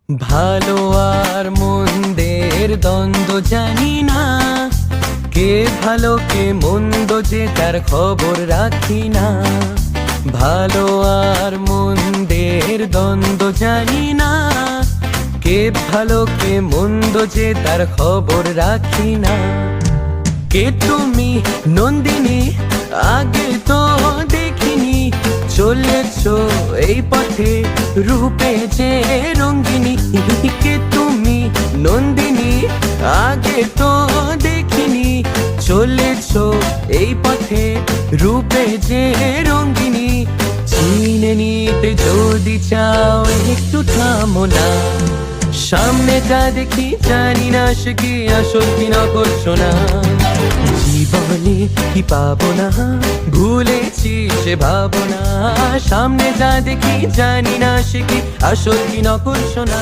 ভালো আর মন্দের দ্বন্দ্ব জানি না, কে ভালো কে মন্দ যে তার খবর রাখি না। ভালো আর মন্দের দ্বন্দ্ব জানি না, কে ভালো কে মন্দ যে তার খবর রাখি না। কে তুমি নন্দিনী, আগে তো দেখিনি, চলেছো এই পথে রূপে যে রঙ্গিনী। কে তুমি নন্দিনী, আগে তো দেখিনি, চলেছো এই পথে রূপে যে রঙ্গিনী। চিনে নিতে যদি চাও একটু থামো না, সামনে যা দেখি জানি না সে কি আসল কি নকল সোনা। জীবনে কি পাবো না, ভুলেছি সে ভাবনা, সামনে যা দেখি জানি না সে কি আসল কি নকল সোনা।